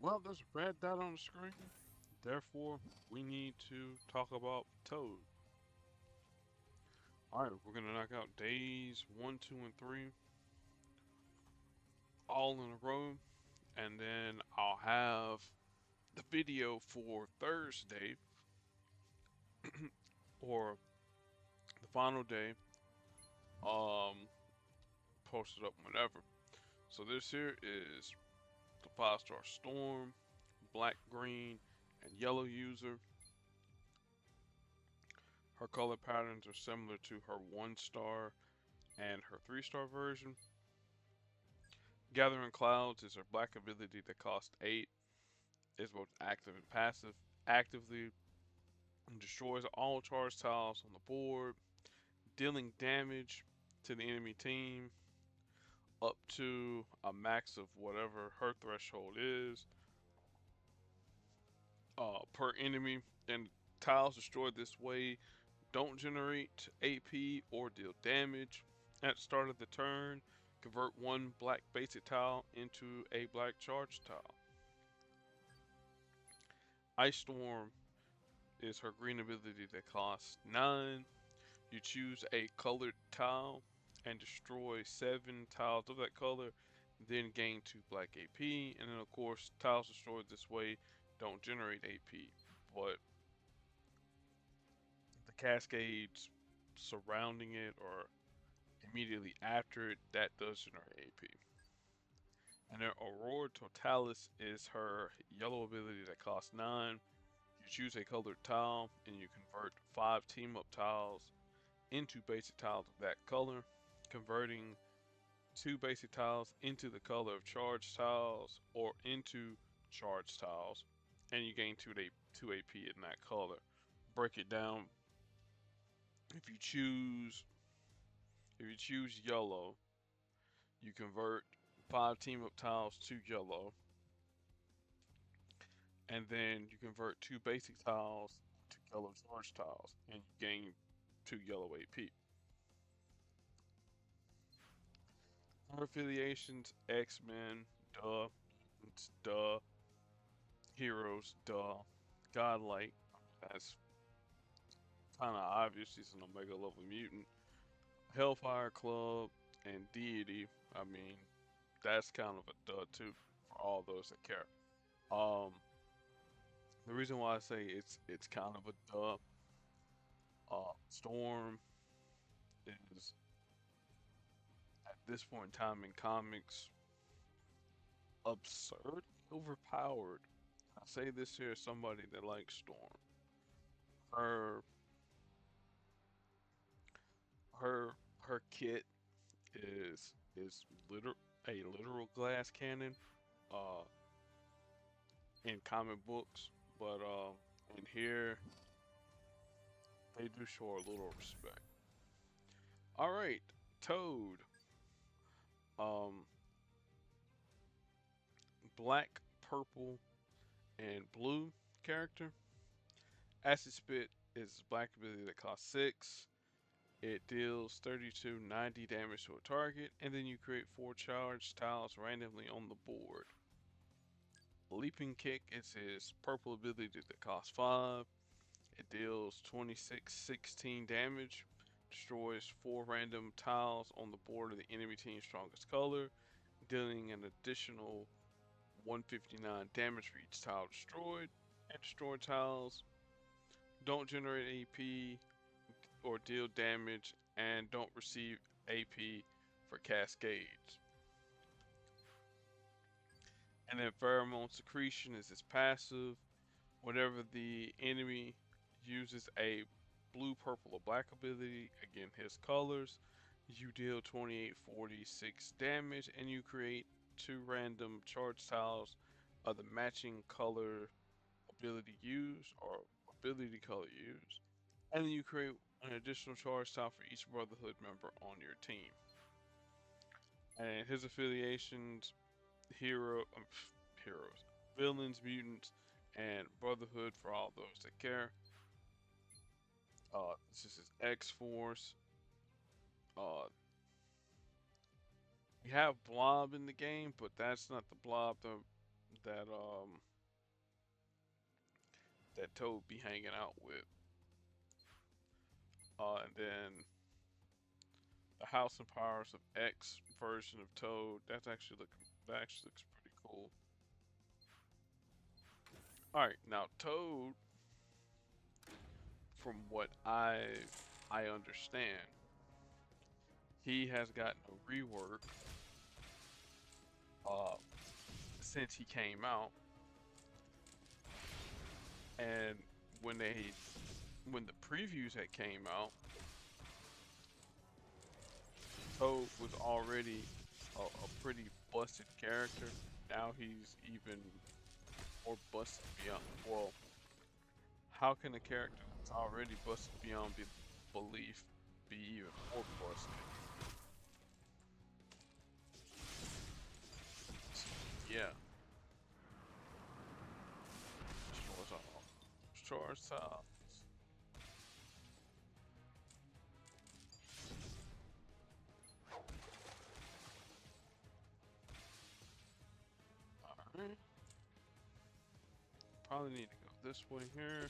Well, there's a red dot on the screen. Therefore, we need to talk about Toad. Alright, we're gonna knock out days 1, 2, and 3 all in a row. And then I'll have the video for Thursday or the final day um posted up whenever. So this here is the 5-star Storm, black, green, and yellow user. Her color patterns are similar to her 1-star and her 3-star version. Gathering Clouds is her black ability that costs 8. Is both active and passive. Actively destroys all charged tiles on the board, dealing damage to the enemy team up to a max of whatever her threshold is per enemy. And tiles destroyed this way don't generate AP or deal damage. At the start of the turn, convert one black basic tile into a black charge tile. Ice Storm is her green ability that costs 9. You choose a colored tile and destroy 7 tiles of that color, then gain 2 black AP. And then, of course, tiles destroyed this way don't generate AP, but the cascades surrounding it or immediately after it, that does generate AP. And then Aurora Totalis is her yellow ability that costs 9. You choose a colored tile and you convert 5 team up tiles into basic tiles of that color, converting 2 basic tiles into the color of charged tiles or into charged tiles, and you gain 2 AP in that color. Break it down. If you choose yellow, you convert 5 team up tiles to yellow, and then you convert 2 basic tiles to yellow charged tiles, and you gain 2 yellow AP. Our affiliations: X-Men, duh. Mutants, duh. Heroes, duh. Godlike, that's kind of obvious. He's an Omega level mutant. Hellfire Club and Deity, I mean, that's kind of a duh too for all those that care. Um, the reason why I say it's kind of a duh, Storm is at this point in time in comics absurd, overpowered. I say this here as somebody that likes Storm. Her her kit is a literal glass cannon uh in comic books, but in here they do show a little respect. All right, Toad, um, black, purple, and blue character. Acid Spit is black ability that costs 6. It deals 3290 damage to a target, and then you create 4 charged tiles randomly on the board. Leaping Kick is his purple ability that costs 5. It deals 2616 damage, destroys 4 random tiles on the board of the enemy team's strongest color, dealing an additional 159 damage for each tile destroyed. And destroyed tiles don't generate AP or deal damage and don't receive AP for cascades. And then Pheromone Secretion is his passive. Whenever the enemy uses a blue, purple, or black ability, again his colors, you deal 2846 damage and you create 2 random charge tiles of the matching color ability used or ability color used. And then you create an additional charge tile for each Brotherhood member on your team. And his affiliations: heroes, villains, mutants, and Brotherhood for all those that care. This is his X Force. Uh, we have Blob in the game, but that's not the Blob that that that Toad be hanging out with. And then the House and Powers of X version of Toad. That actually looks pretty cool. All right, now Toad, from what I understand, he has gotten a rework uh since he came out, and when they when the previews had came out, Toad was already a pretty busted character. Now he's even more busted beyond. Well, how can a character that's already busted beyond belief be even more busted? Yeah, stores off. Stores off. Alright. Probably need to go this way here.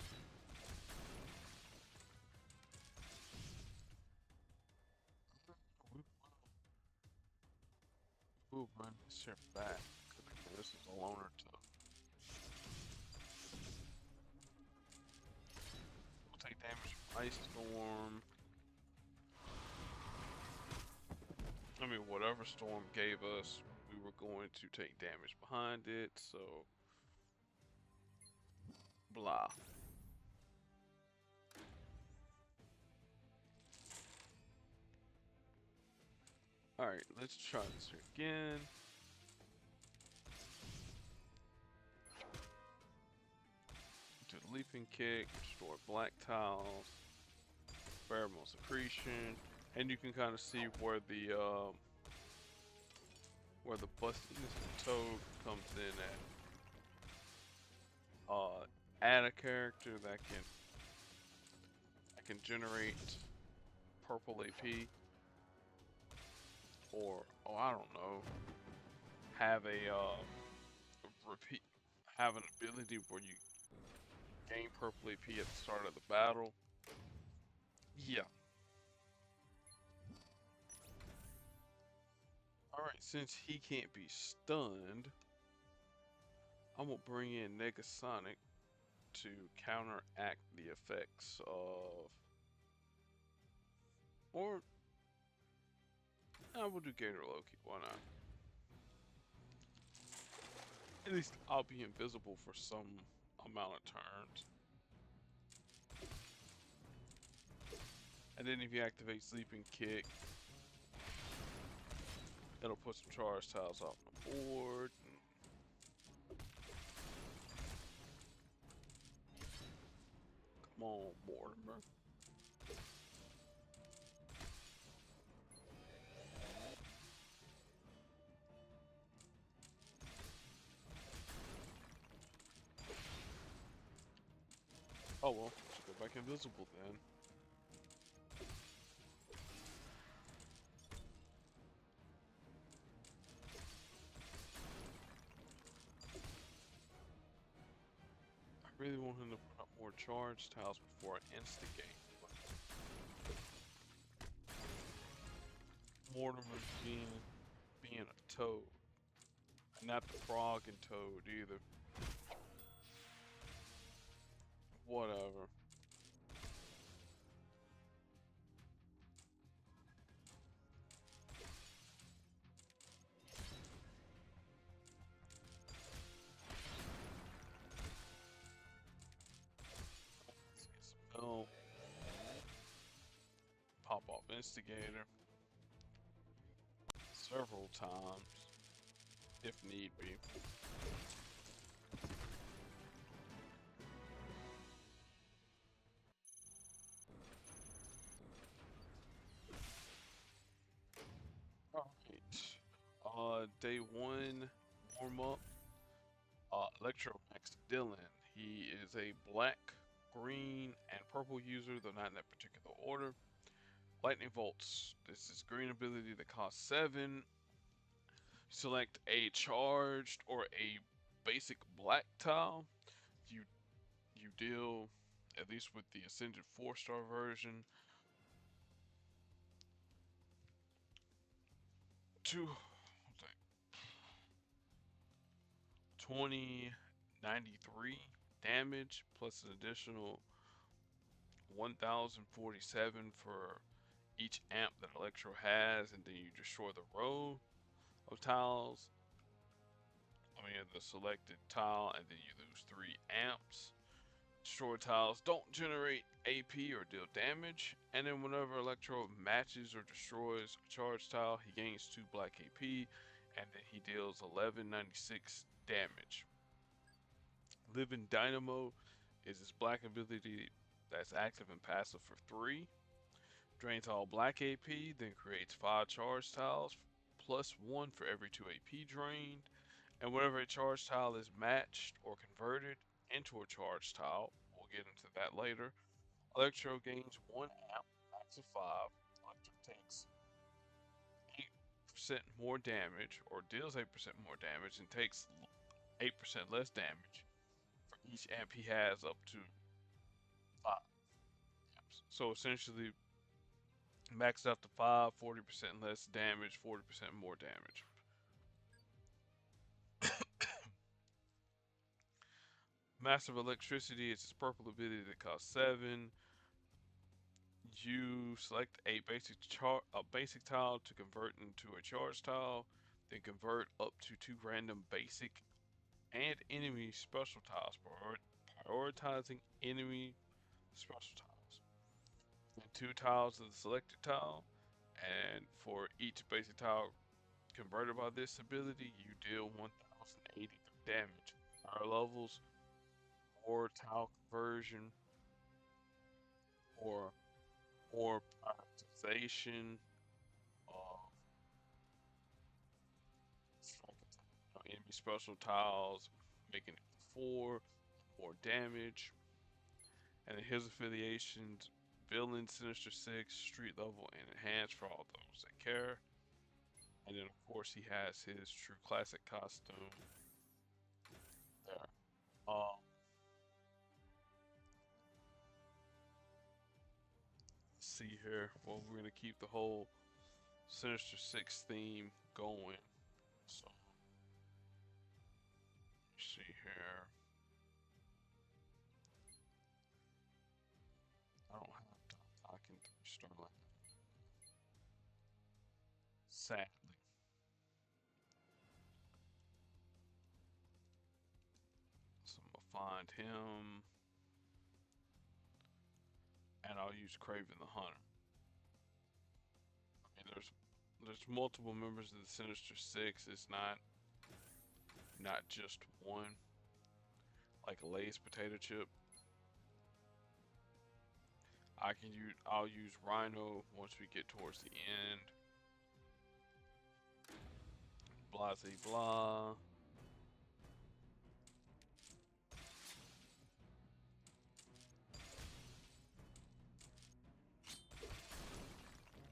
We'll run this here back. Cause again, this is a loner too. We'll take damage from Ice Storm. I mean, whatever Storm gave us, we were going to take damage behind it, so blah. Alright, let's try this here again. Do the leaping kick, restore black tiles, pheromone secretion, and you can kind of see where the bustedness of Toad comes in at. Add a character that can generate purple AP, or oh I don't know, have a repeat have an ability where you gain purple AP at the start of the battle. Yeah. Alright, since he can't be stunned, I'm gonna bring in Negasonic to counteract the effects of, or I will do Gator Loki, why not? At least I'll be invisible for some amount of turns. And then if you activate Sleeping Kick, it'll put some charge tiles off the board. Come on, Mortimer. Oh well, should go back invisible then. I really want him to put up more charge tiles before I instigate. Mortimer being a toad. Not the frog and toad either. Whatever. Let's get some help. Pop off instigator several times if need be. Alright. Day one warm up. Electromax Dylan. He is a black, green, and purple user, though not in that particular order. Lightning Bolts. This is green ability that costs 7. Select a charged or a basic black tile, you you deal, at least with the Ascended 4-star version, to 2093 damage plus an additional 1047 for each amp that Electro has, and then you destroy the row of tiles. I mean, the selected tile, and then you lose 3 amps. Destroyed tiles don't generate AP or deal damage, and then whenever Electro matches or destroys a charged tile, he gains 2 black AP, and then he deals 1196 damage. Living Dynamo is his black ability that's active and passive for 3. Drains all black AP, then creates 5 charged tiles, plus 1 for every 2 AP drained. And whenever a charged tile is matched or converted into a charged tile, we'll get into that later, Electro gains 1 amp, max of 5. Electro takes 8% more damage, or deals 8% more damage, and takes 8% less damage for each amp he has up to 5 amps. So essentially, maxed out to 5, 40% less damage, 40% more damage. Massive Electricity is his purple ability that costs 7. You select a basic tile to convert into a charge tile, then convert up to 2 random basic and enemy special tiles, prioritizing enemy special tiles. Then 2 tiles of the selected tile, and for each basic tile converted by this ability, you deal 1080 damage. Higher levels, or tile conversion, or prioritization of enemy special tiles, making it 4 more damage. And then his affiliations: Villain, Sinister 6, Street Level, and Enhanced for all those that care. And then of course he has his true classic costume there. See here. Well, we're gonna keep the whole Sinister 6 theme going. So see here. I don't have I can start like sadly. So I'm gonna find him, and I'll use Craven the Hunter. I mean, there's multiple members of the Sinister Six. It's not just one, like a Lay's potato chip. I'll use Rhino once we get towards the end. Blase blah.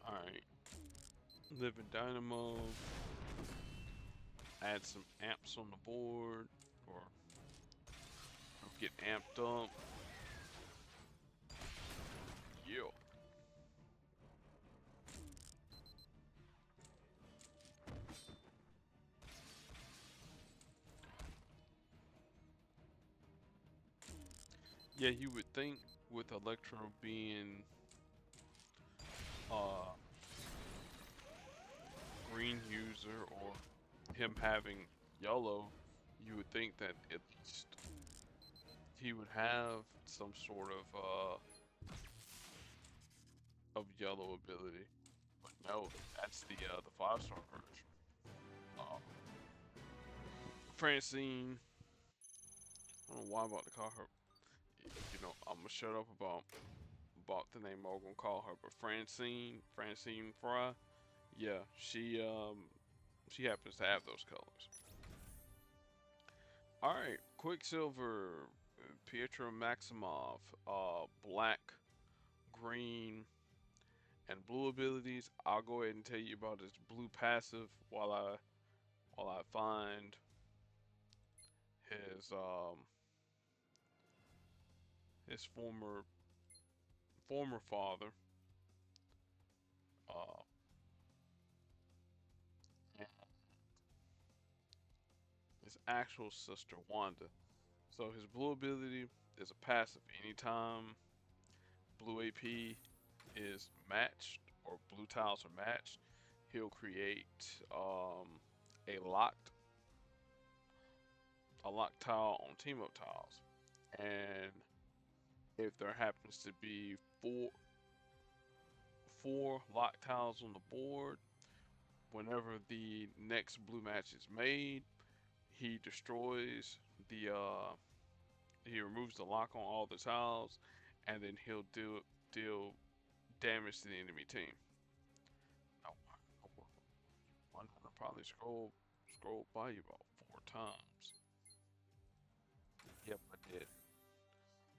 Alright. Living Dynamo. Add some amps on the board, or get amped up. Yeah. Yeah, you would think with Electro being a green user, or him having yellow, you would think that at least he would have some sort of yellow ability. But no, that's the 5-star version. Uh, Francine, I don't know why I'm about to call her. You know, I'm gonna shut up about the name I'm gonna call her. But Francine Fry, yeah, she happens to have those colors. All right, Quicksilver, Pietro Maximov, black, green, and blue abilities. I'll go ahead and tell you about his blue passive while I find his former father, uh, and his actual sister Wanda. So his blue ability is a passive. Anytime blue AP is matched or blue tiles are matched, he'll create a locked a locked tile on team up tiles. And if there happens to be four locked tiles on the board, whenever the next blue match is made, he destroys the he removes the lock on all the tiles, and then he'll deal damage to the enemy team. Now, I'm gonna probably scroll by you about 4 times. Yep, I did.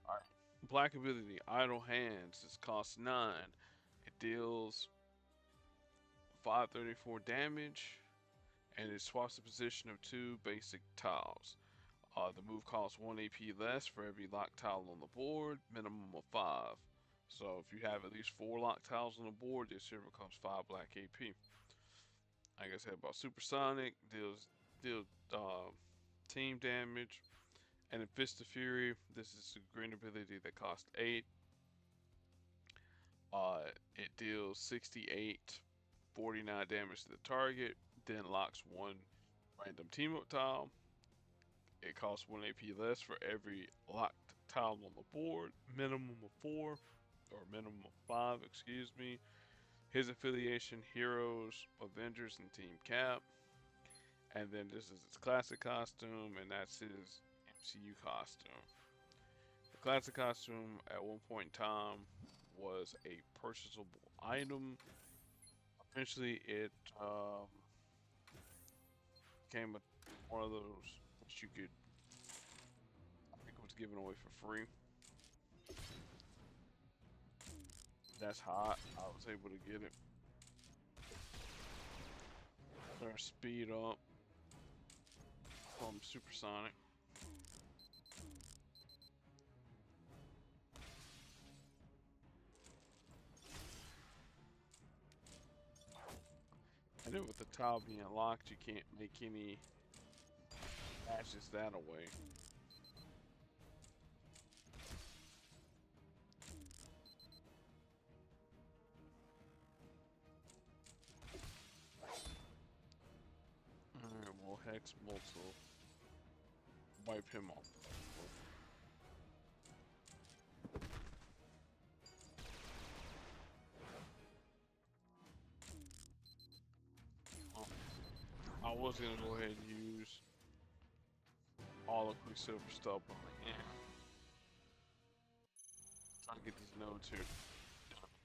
All right. Black ability, Idle Hands. This costs 9. It deals 534 damage, and it swaps the position of 2 basic tiles. The move costs 1 AP less for every locked tile on the board, minimum of 5. So if you have at least 4 locked tiles on the board, this here becomes 5 black AP. Like I said about Supersonic, deals team damage, and in Fist of Fury, this is a green ability that costs 8. It deals 68, 49 damage to the target, then locks 1 random team up tile. It costs 1 AP less for every locked tile on the board, minimum of 4, or minimum of 5, excuse me. His affiliation, Heroes, Avengers, and Team Cap. And then this is his classic costume, and that's his MCU costume. The classic costume at one point in time was a purchasable item. Eventually, it became one of those that you could, I think it was given away for free. That's how I was able to get it. Their speed up from Supersonic. And then with the tile being locked, you can't make any matches that away. Alright, well, Hex Bolt will wipe him off. I was gonna go ahead and use all the Quicksilver stuff, but yeah. Trying to get these nodes here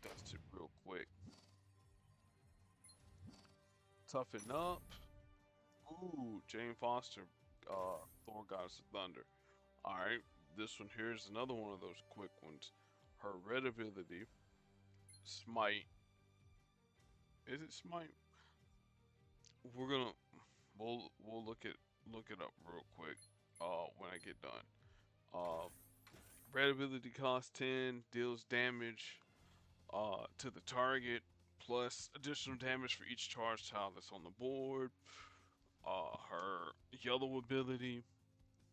dusted real quick. Toughen up. Ooh, Jane Foster, Thor Goddess of Thunder. Alright, this one here is another one of those quick ones. Her red ability, Smite. Is it Smite? We're gonna we'll look it up real quick when I get done. Uh Red ability costs 10, deals damage to the target, plus additional damage for each charge tile that's on the board. Her yellow ability,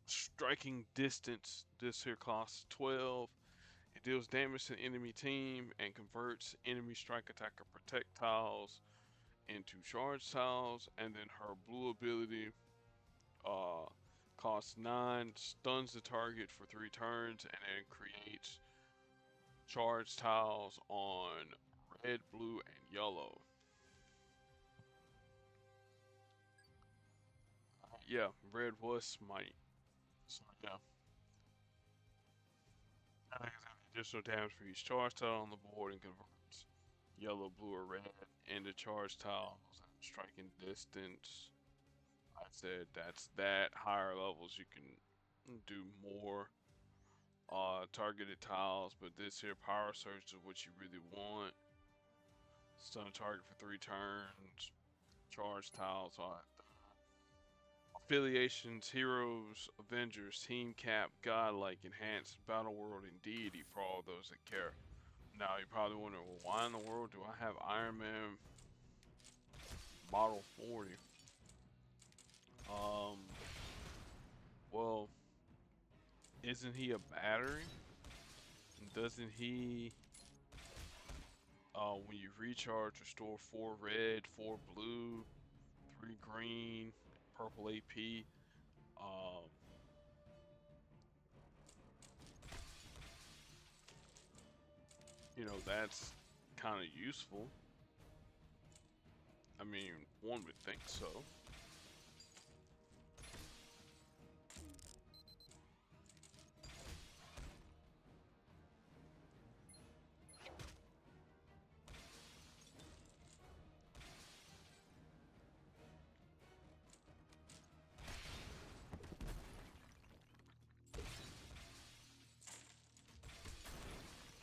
striking distance, this here costs 12. It deals damage to the enemy team and converts enemy strike attack or protect tiles into charge tiles. And then her blue ability uh, costs 9, stuns the target for 3 turns, and then creates charge tiles on red, blue, and yellow. Yeah, red was Smite. So yeah. Additional damage for each charge tile on the board and converts yellow, blue, or red into charge tiles and striking distance. I said that's that. Higher levels you can do more targeted tiles, but this here power surge is what you really want. Stun a target for 3 turns. Charge tiles on Affiliations, Heroes, Avengers, Team Cap, Godlike, Enhanced, Battle World, and Deity for all those that care. Now you're probably wondering, well, why in the world do I have Iron Man Model 40? Um, well, isn't he a battery? Doesn't he, when you recharge, restore 4 red, 4 blue, 3 green, purple AP? Um, that's kind of useful. I mean, one would think so.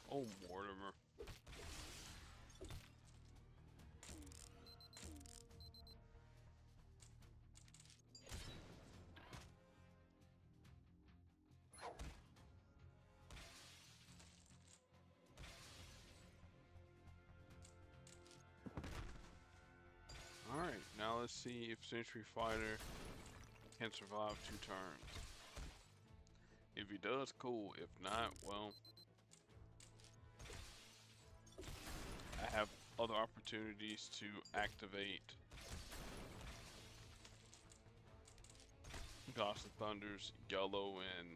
Oh, Mortimer. Alright, now let's see if Century Fighter can survive 2 turns. If he does, cool. If not, well, I have other opportunities to activate Gods of Thunder's yellow and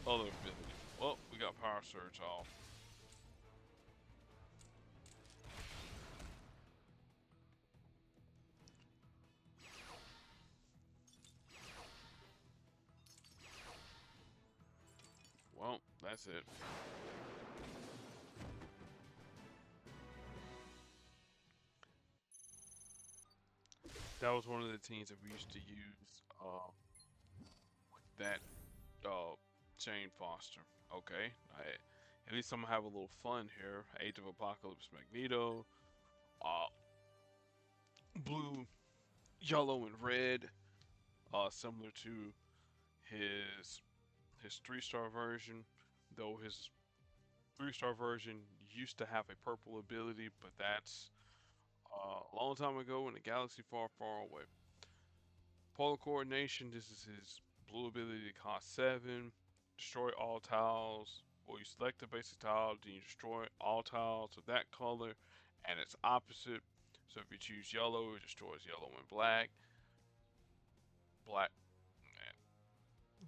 other abilities. Well, we got Power Surge off. Well, that's it. That was one of the teams that we used to use with that uh, Jane Foster. Okay, at least I'm gonna have a little fun here. Age of Apocalypse Magneto, uh, blue, yellow, and red, similar to his 3-star version. Though his 3-star version used to have a purple ability, but that's a long time ago in a galaxy far, far away. Polar Coordination, this is his blue ability that costs 7. Destroy all tiles. Well, you select a basic tile, then you destroy all tiles of that color and its opposite. So if you choose yellow, it destroys yellow and black. Black,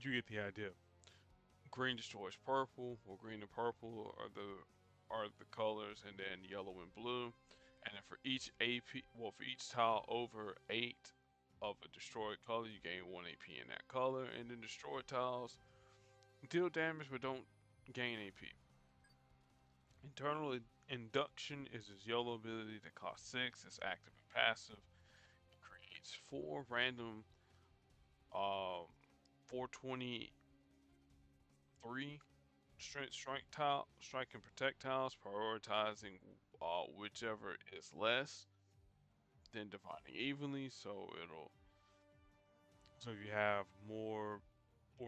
you get the idea. Green destroys purple. Well, green and purple are the colors, and then yellow and blue. And then for each AP, well, for each tile over 8 of a destroyed color, you gain 1 AP in that color. And then destroyed tiles deal damage but don't gain AP. Internal Induction is his yellow ability that costs 6. It's active and passive. It creates 4 random um 423 strike and protect tiles, prioritizing whichever is less than dividing evenly. So if you have more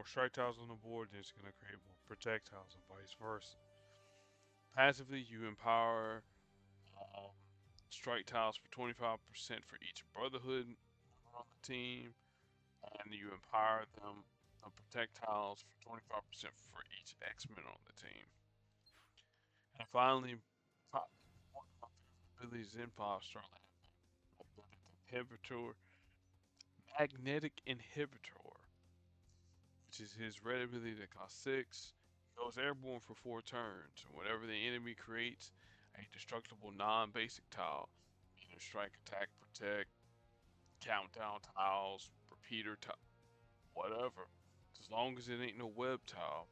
strike tiles on the board, then it's gonna create more protect tiles and vice versa. Passively, you empower um, strike tiles for 25% for each Brotherhood member on the team, and you empower them protect tiles for 25% for each X-Men on the team. And finally, one of my favorite abilities in 5-star land, inhibitor, magnetic inhibitor, which is his red ability that costs 6. He goes airborne for 4 turns, and whenever the enemy creates a destructible non-basic tile, either strike, attack, protect, countdown tiles, repeater tile, whatever, as long as it ain't no web tile,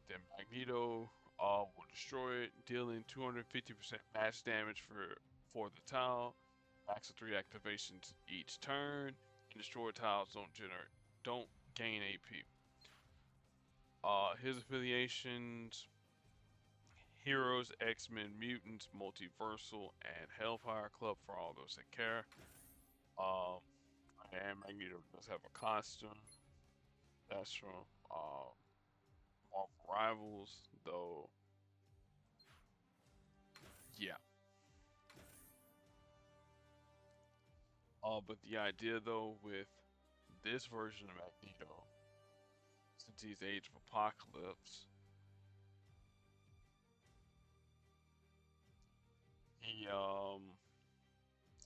then Magneto will destroy it, dealing 250% max damage for the tile, max of 3 activations each turn, and destroyed tiles don't gain AP. His affiliations: Heroes, X-Men, Mutants, Multiversal, and Hellfire Club for all those that care. Um, And Magneto does have a costume. That's from Marvel Rivals, though. Yeah. But the idea though with this version of Magneto, since he's Age of Apocalypse, he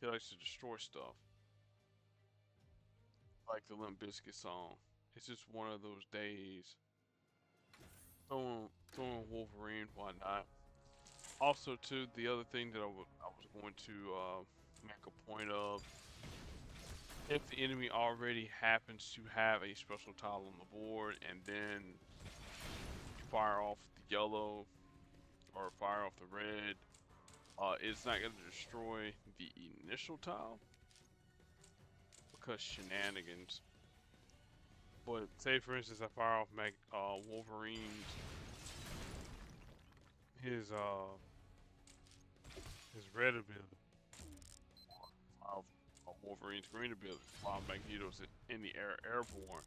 likes to destroy stuff, like the Limp Bizkit song. It's just one of those days. Throwing Wolverine, why not? Also, too, the other thing that I was going to make a point of, if the enemy already happens to have a special tile on the board, and then fire off the yellow or fire off the red, it's not going to destroy the initial tile because shenanigans. But say for instance, I fire off Wolverine's his uh his red ability, of Wolverine's green ability, while Magneto's in the air airborne.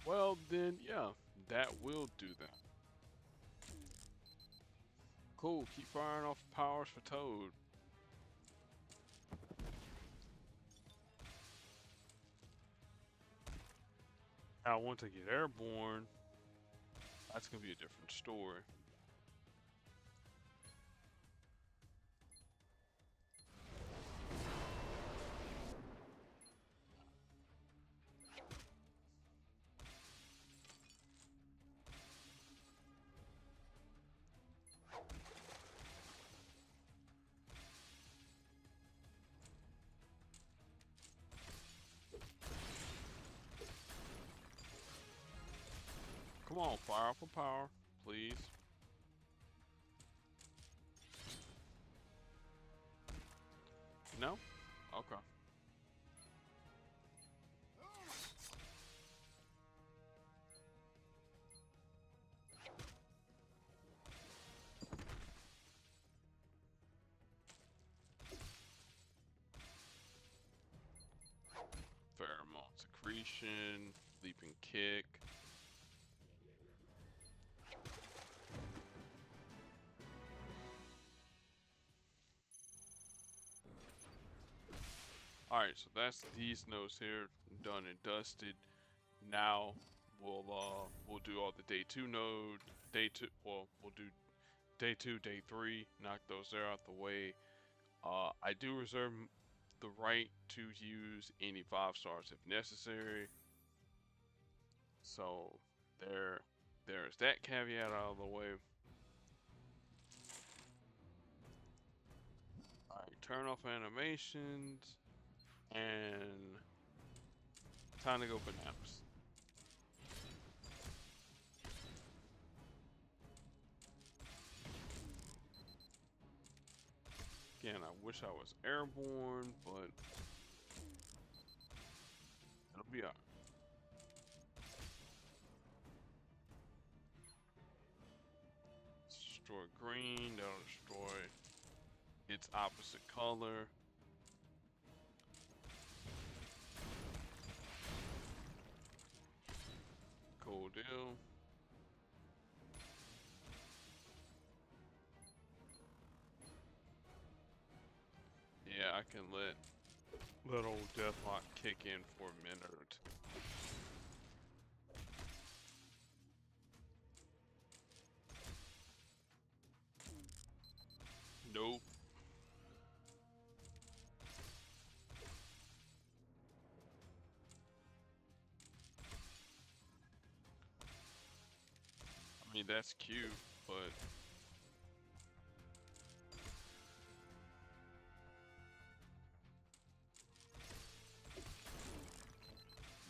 Well, then yeah, that will do that. Cool. Keep firing off powers for Toad. Now, once I get airborne, that's gonna be a different story. Come on, fire off a power, please. No? Okay. Pheromone secretion, leaping kick. Alright, so that's these nodes here done and dusted. Now we'll do all the day 2 node, day 2, well, we'll do day 2, day 3, knock those there out the way. I do reserve the right to use any 5 stars if necessary. So there's that caveat out of the way. Alright, turn off animations and time to go bananas. Again, I wish I was airborne, but it'll be alright. Destroy green, that'll destroy its opposite color. Cool deal. Yeah, I can let old Deathlock kick in for a minute or two. Nope. I mean, that's cute, but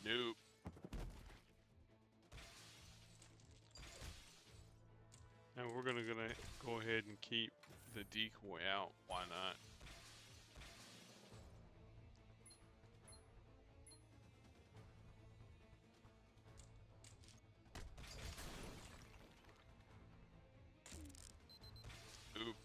nope. And we're gonna go ahead and keep the decoy out. Why not? Oop.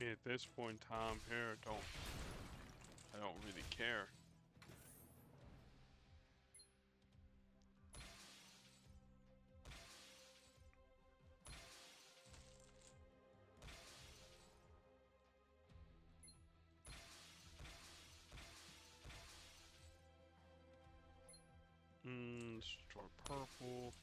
At this point in time here, I don't really care. Destroy purple.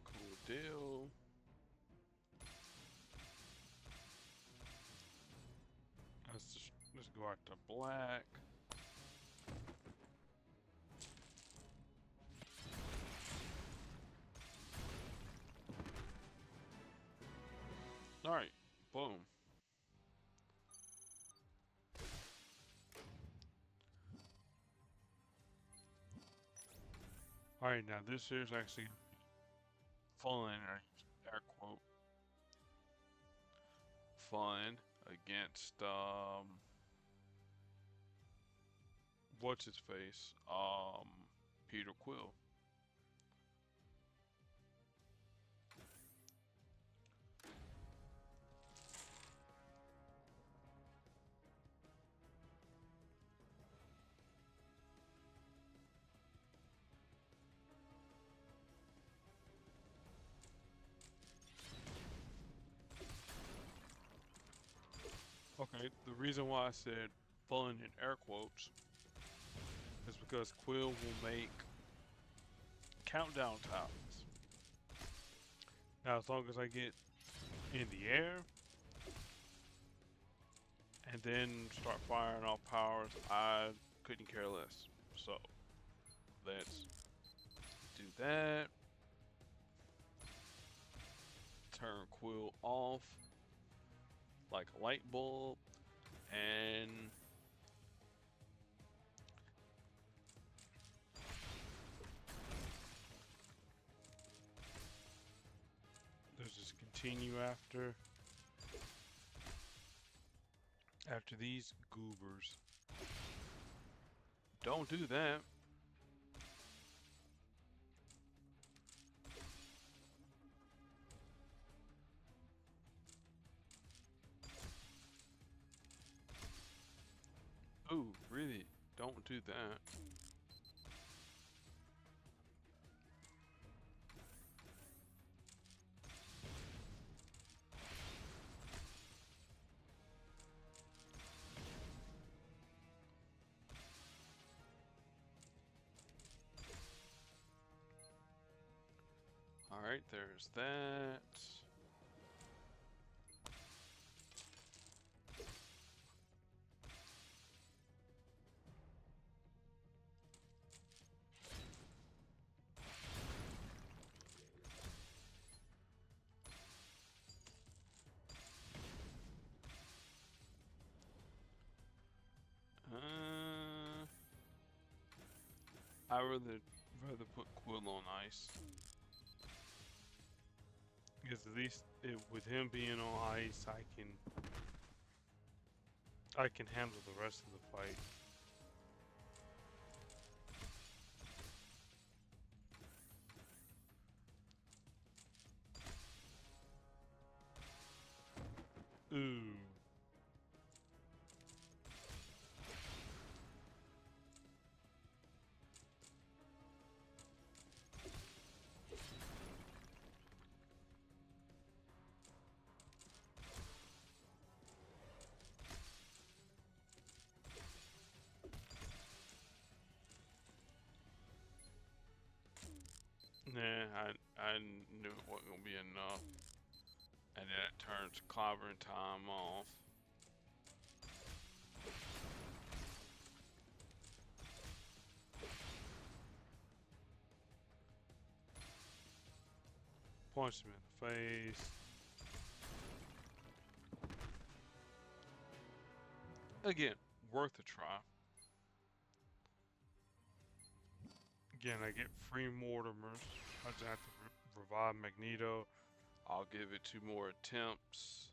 Cool deal. Let's go out to black. All right, boom. All right, now this is actually fun. Air quote fun against what's his face? Peter Quill. Okay, the reason why I said fun in air quotes is because Quill will make countdown tiles. Now, as long as I get in the air and then start firing off powers, I couldn't care less. So, let's do that. Turn Quill off like a light bulb, and let's just continue after these goobers. Don't do that. Ooh, really? Don't do that. Alright, there's that. I rather put Quill on ice. Because at least with him being on ice, I can handle the rest of the fight. Ooh. Nah, I knew it wasn't gonna be enough. And then it turns clobbering time off. Punch him in the face. Again, worth a try. Again, I get free Mortimers. I just have to revive Magneto. I'll give it 2 more attempts.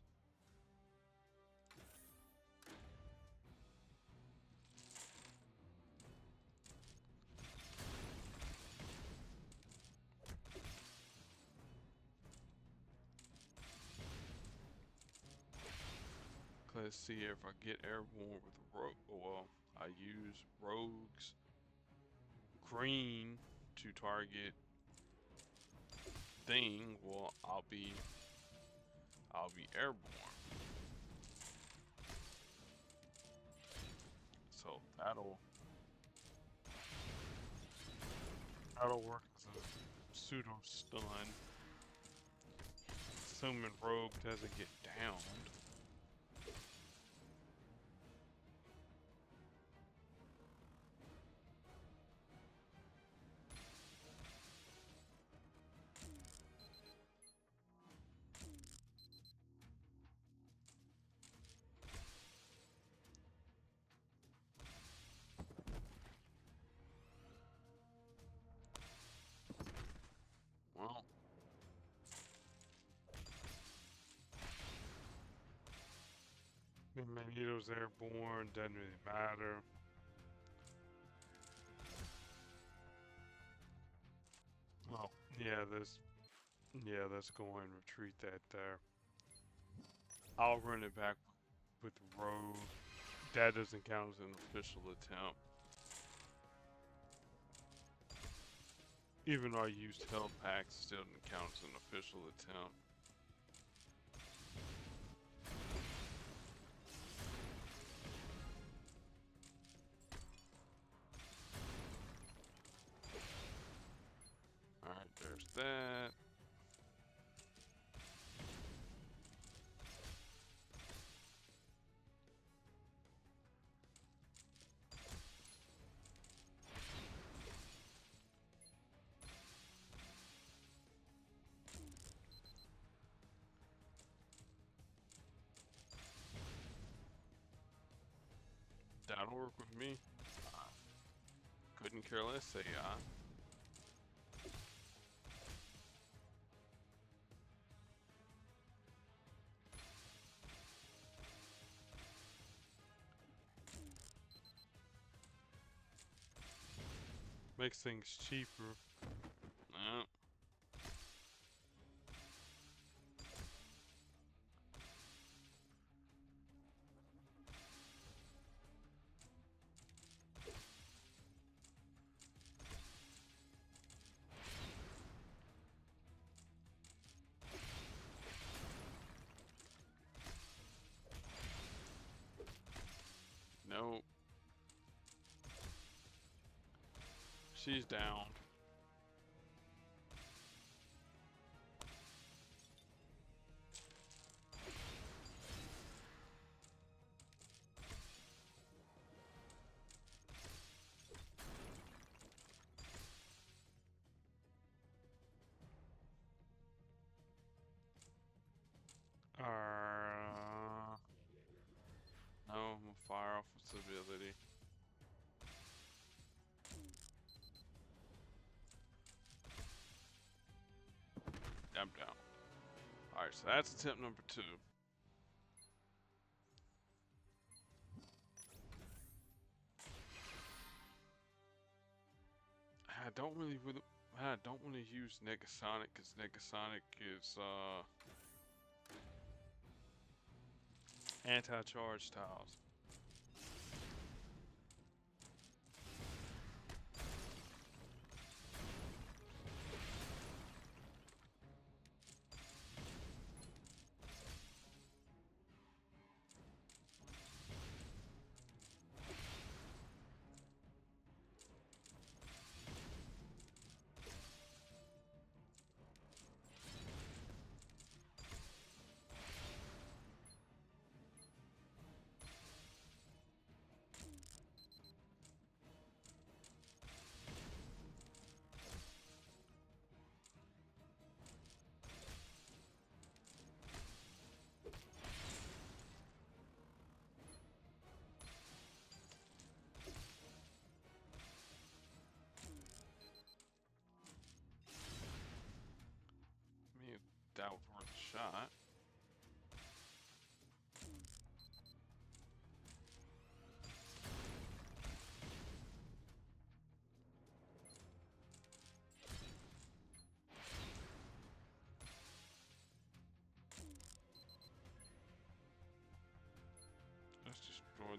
Let's see if I get airborne with a rogue. Well, I use rogues green to target thing. Well, I'll be airborne. So that'll work as a pseudo stun, assuming rogue doesn't get downed. Well, Magneto's airborne, doesn't really matter. Oh, yeah, let's go and retreat that there. I'll run it back with rogue. That doesn't count as an official attempt. Even though I used health packs, still didn't count as an official attempt. Alright, there's that. That'll work with me. Couldn't care less, say I. Makes things cheaper. No. Nope. She's down. No, I'm gonna fire off its ability. I'm down. Alright, so that's attempt number 2. I don't really use Negasonic because Negasonic is anti-charge tiles.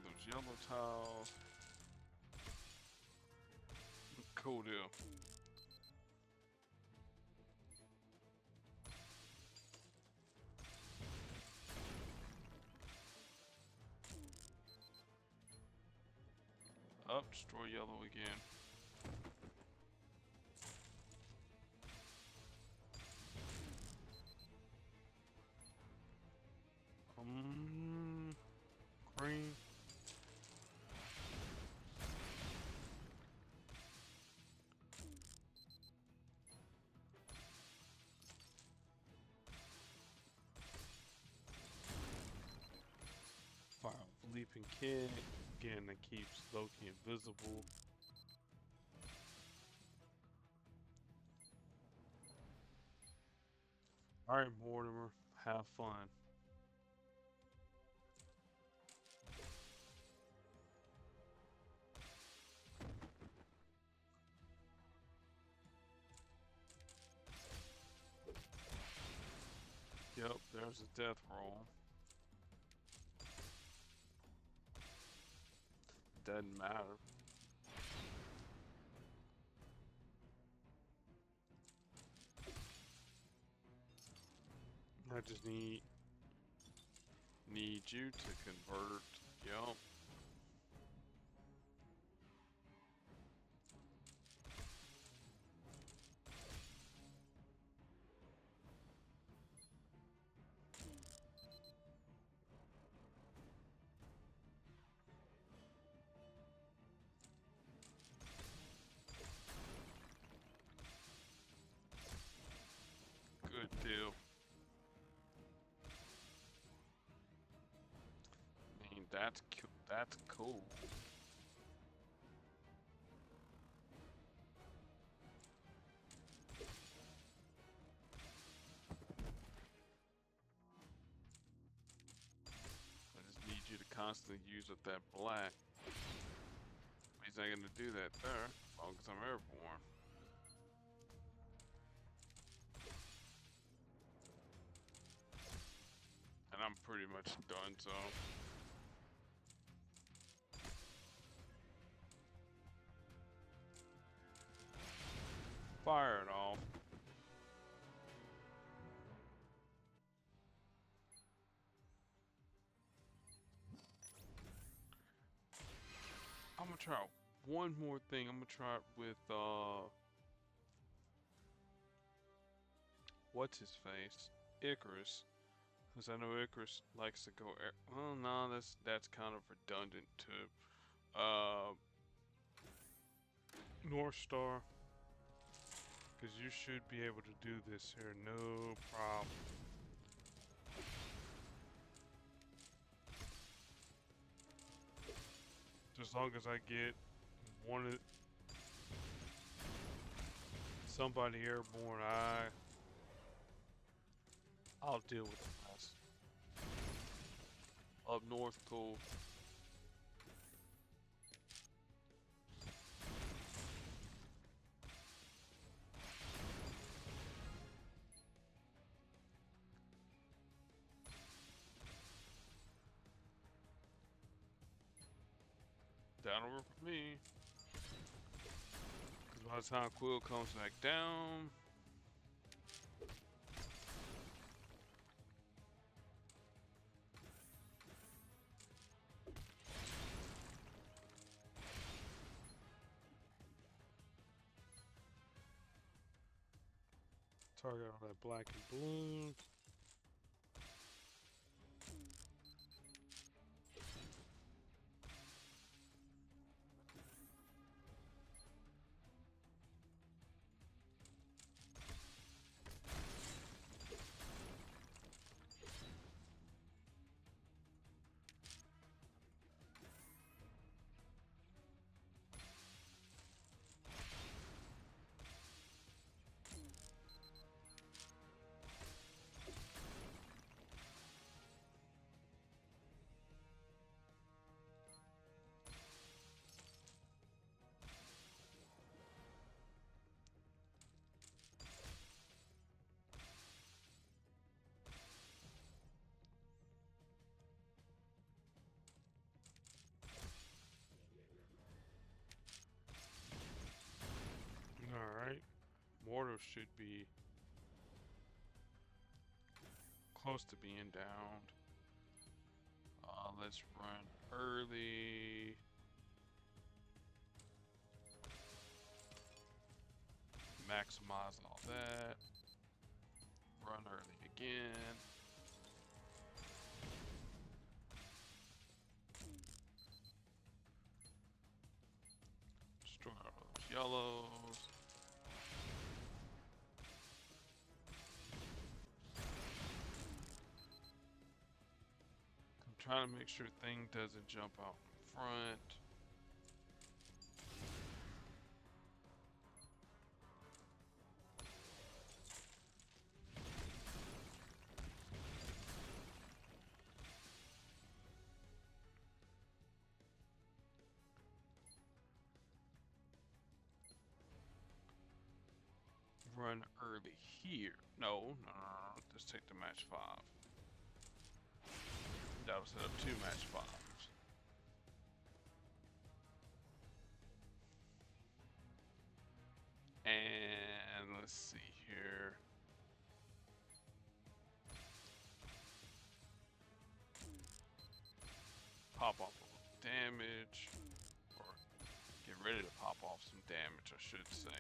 those yellow tiles. Cool deal. Up, destroy yellow again. Green. Fire leaping kid. Again, that keeps Loki invisible. Alright, Mortimer, have fun. Yep, there's a death roll. Doesn't matter. I just need you to convert. Yup. Good deal. I mean, that's cool. I just need you to constantly use up that black. He's not gonna do that there, as long as I'm airborne. And I'm pretty much done, so. Fire it off. I'm gonna try one more thing. I'm gonna try it with what's his face? Icarus. Because I know Icarus likes to go air. Well, no, that's kind of redundant too. North Star. Because you should be able to do this here, no problem. As long as I get somebody airborne, I'll deal with the rest. Up north, cool. That'll work for me. Because by the time Quill comes back down, target all that black and blue. hero should be close to being downed. Let's run early. Maximize all that. Run early again. Destroy all those yellows. I'm trying to make sure thing doesn't jump out in front. Run early here. No. Just take the match 5. That'll set up 2 match 5s. And let's see here. Pop off a little damage. Or get ready to pop off some damage, I should say.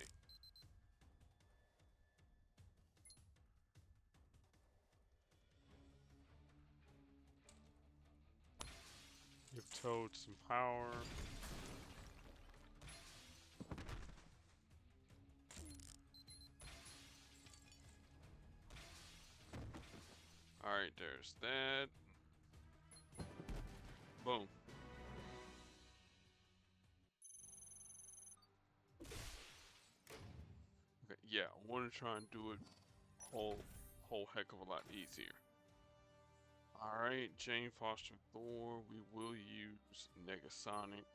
Give Toad some power. Alright, there's that. Boom. Okay, yeah, I want to try and do it whole heck of a lot easier. Alright, Jane Foster Thor, we will use Negasonic.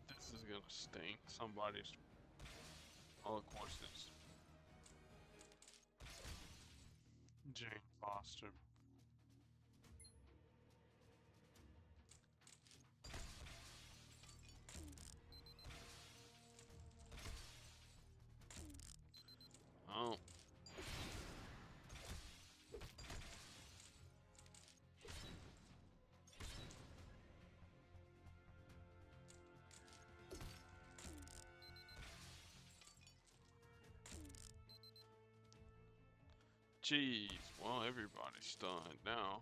This is gonna stink. Somebody's... Oh, of course it's Jane Foster. Oh. Jeez, well, everybody's stunned now.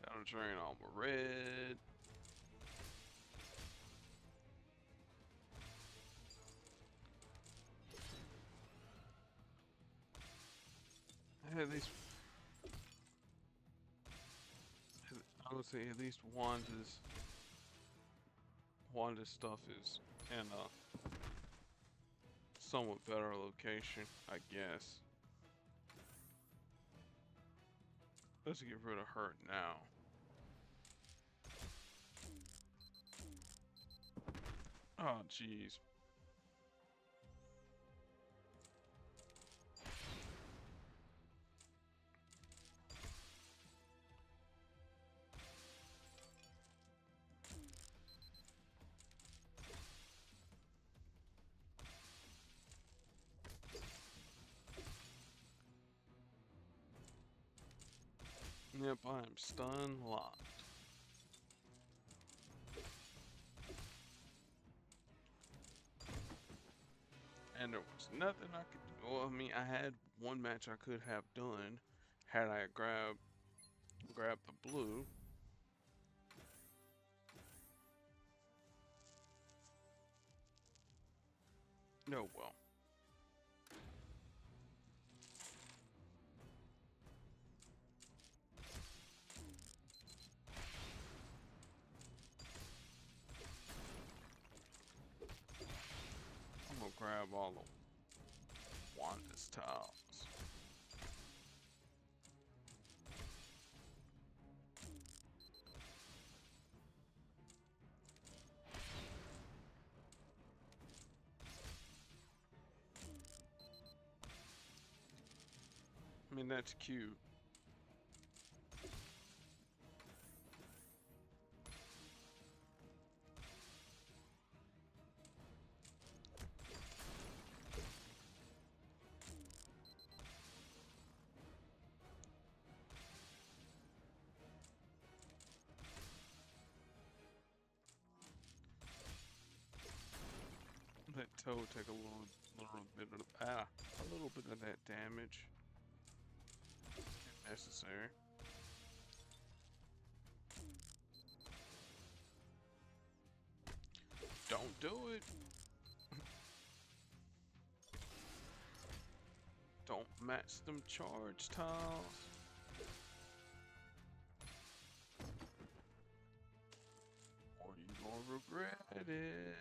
Down to drain all my red. At least, I would say at least Wanda's stuff is in a somewhat better location, I guess. Let's get rid of her now. Oh, jeez. Yep, I am stun locked. There's nothing I could do. Well, I mean, I had one match I could have done had I grabbed the blue. No, well. I'm gonna grab all the Wanda's tiles. I mean, that's cute. Let Toad take little bit of a little bit of that damage if necessary. Don't do it. Don't match them charge tiles. Or you gonna regret it.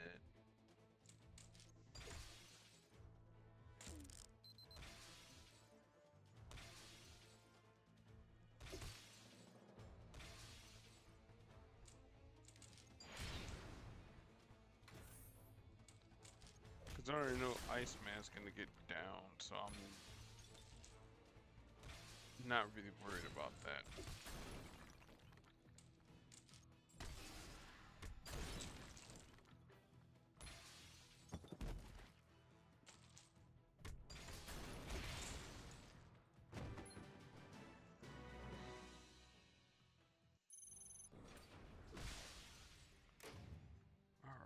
Cause I already know Iceman's gonna get down, so I'm not really worried about that.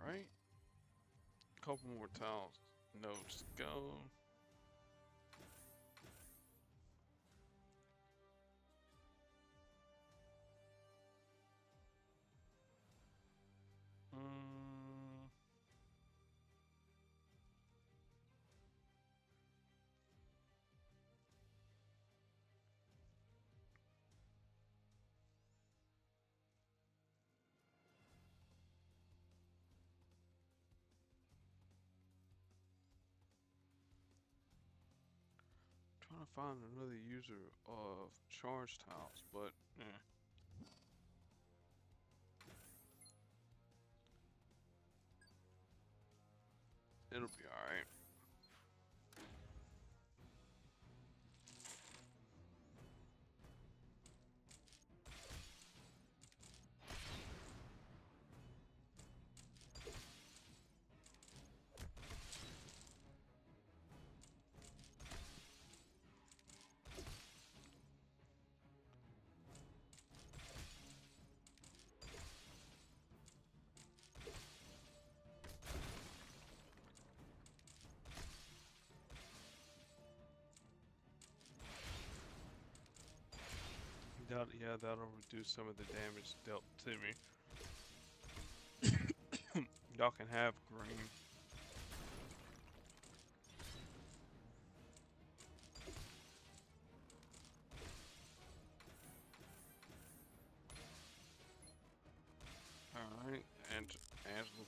Alright. Couple more tiles. Nodes to go. Mm, 'Trying to find another user of charge tiles, but it'll be alright. Yeah, that'll reduce some of the damage dealt to me. Y'all can have green. Alright, and Angela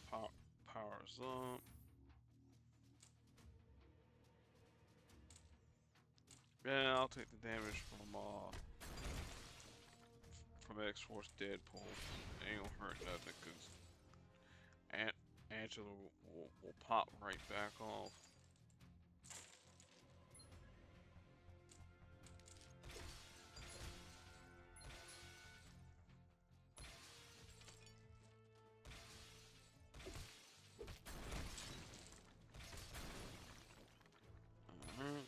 powers up. Yeah, I'll take the damage from X-Force Deadpool. Ain't gonna hurt nothing, cause Angela will pop right back off. Alright.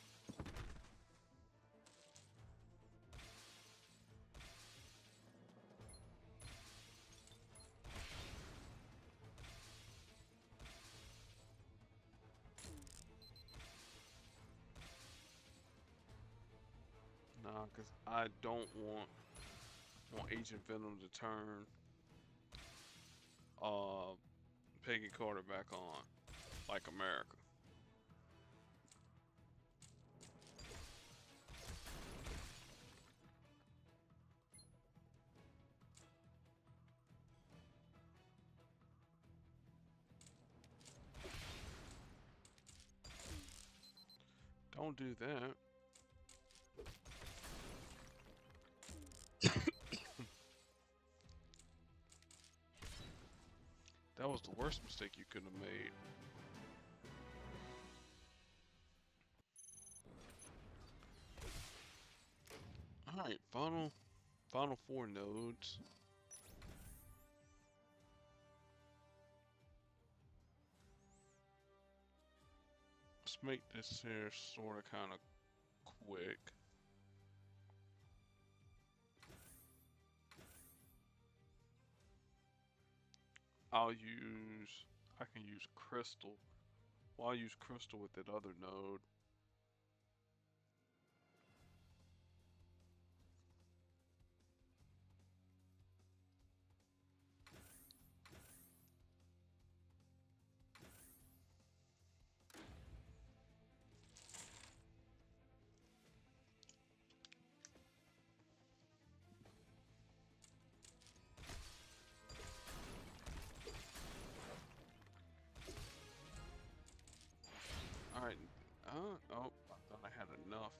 Nah, cause I don't want Agent Venom to turn uh Peggy Carter back on like America. Don't do that. That was the worst mistake you could have made. Alright, final four nodes. Let's make this here sorta kinda quick. I can use crystal. Well, I'll use crystal with that other node. Alright, oh, I thought I had enough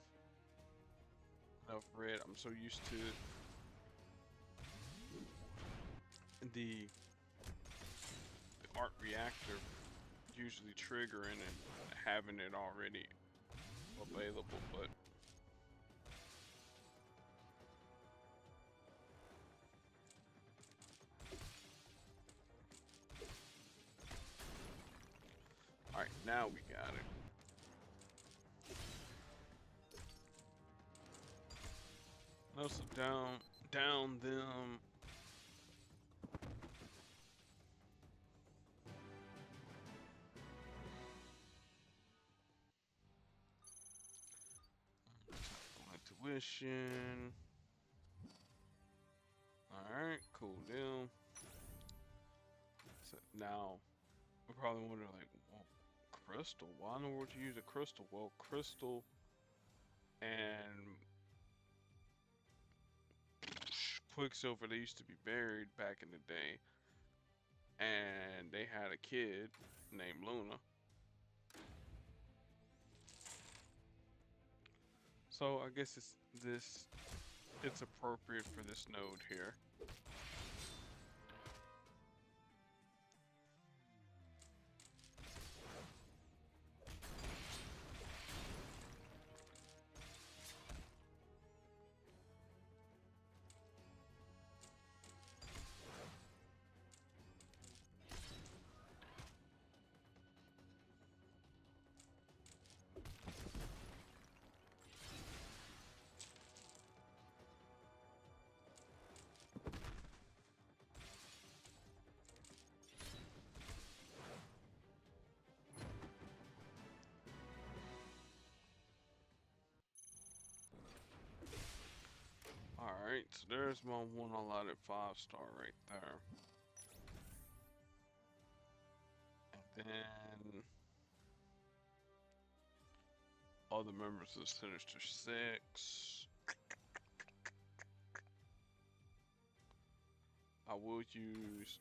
red. I'm so used to the art reactor usually triggering and having it already available, but alright, now we got it. No, so down them. Intuition. Alright, cool deal. So now, we probably wonder like, well, crystal? Why in the world you use a crystal? Well, crystal and Quicksilver, they used to be buried back in the day, and they had a kid named Luna. So I guess it's appropriate for this node here. Alright, so there's my one allotted 5-star right there. And then other members of Sinister Six. I will use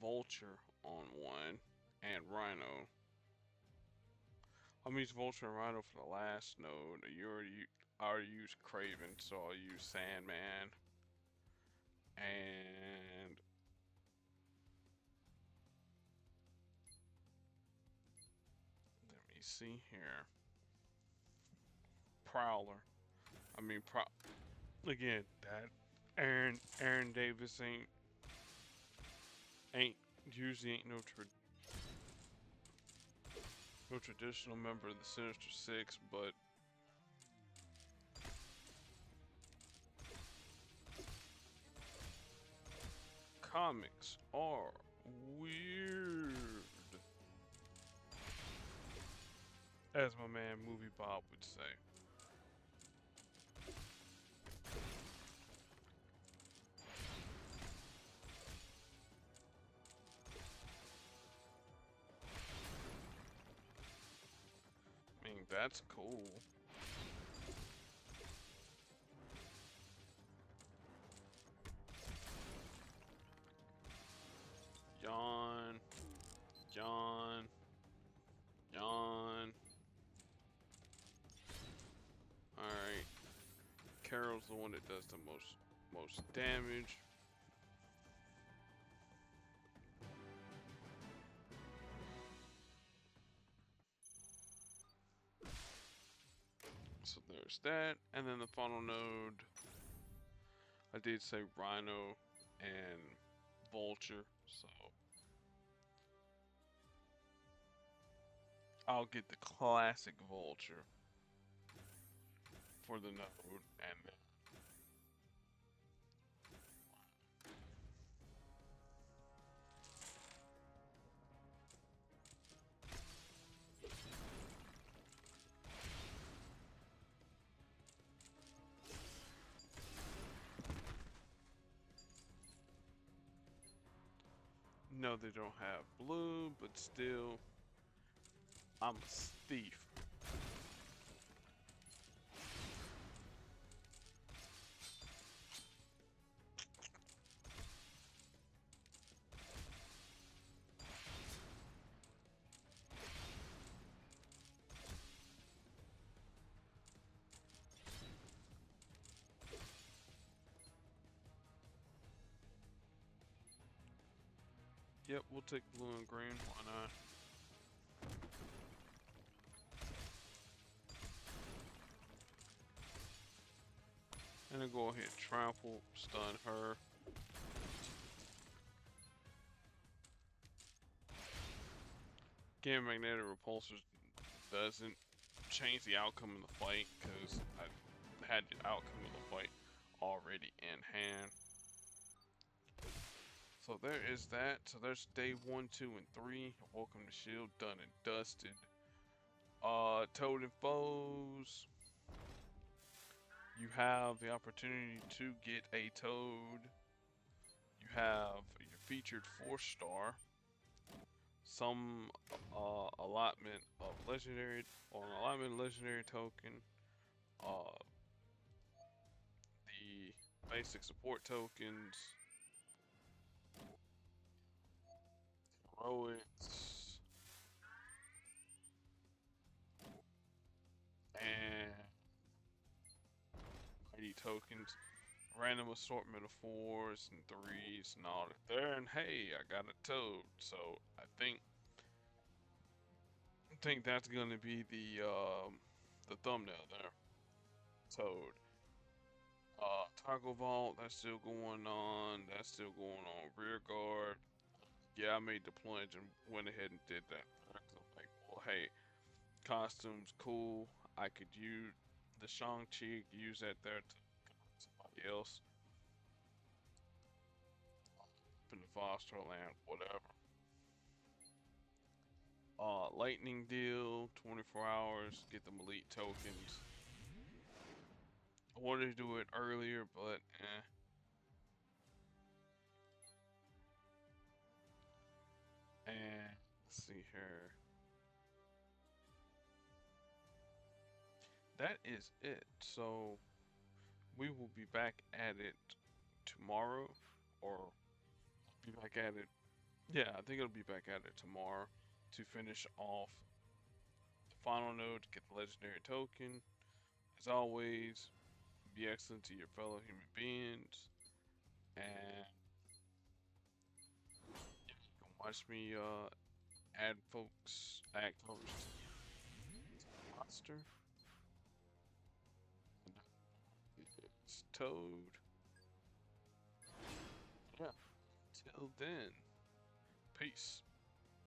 Vulture on one and Rhino. I'll use Vulture and Rhino for the last node. I already used Craven, so I'll use Sandman. And let me see here. Prowler. I mean, again, that Aaron Davis ain't usually ain't no traditional member of the Sinister Six, but comics are weird, as my man Movie Bob would say. that's cool. Yawn, yawn, yawn. Alright. Carol's the one that does the most damage. So there's that. And then the final node, I did say Rhino and Vulture, so I'll get the classic Vulture for the node, and then no, they don't have blue, but still, I'm a thief. Yep, we'll take blue and green, why not? And then go ahead, trample, stun her. Again, magnetic repulsors doesn't change the outcome of the fight because I had the outcome of the fight already in hand. So there is that. So there's day 1, 2, and 3. Welcome to S.H.I.E.L.D. Done and dusted. Toad and foes. You have the opportunity to get a Toad. You have your featured 4-star. Some allotment of legendary or an allotment legendary token. The basic support tokens. Heroics. And mighty tokens. Random assortment of 4s and 3s and all that there, and hey, I got a Toad. So I think that's gonna be the thumbnail there. Toad. Toggle Vault, that's still going on. That's still going on. Rear guard. Yeah, I made the plunge and went ahead and did that. Like, well, hey, costumes cool. I could use the Shang-Chi, use that there to somebody else. In the Foster Land, whatever. Lightning deal, 24 hours, get them elite tokens. I wanted to do it earlier, but And let's see here. That is it. So we will be back at it tomorrow, or be back at it. Yeah, I think it'll be back at it tomorrow to finish off the final node to get the legendary token. As always, be excellent to your fellow human beings, and you can watch me add folks to the monster. It's Toad. Yeah. Till then, peace.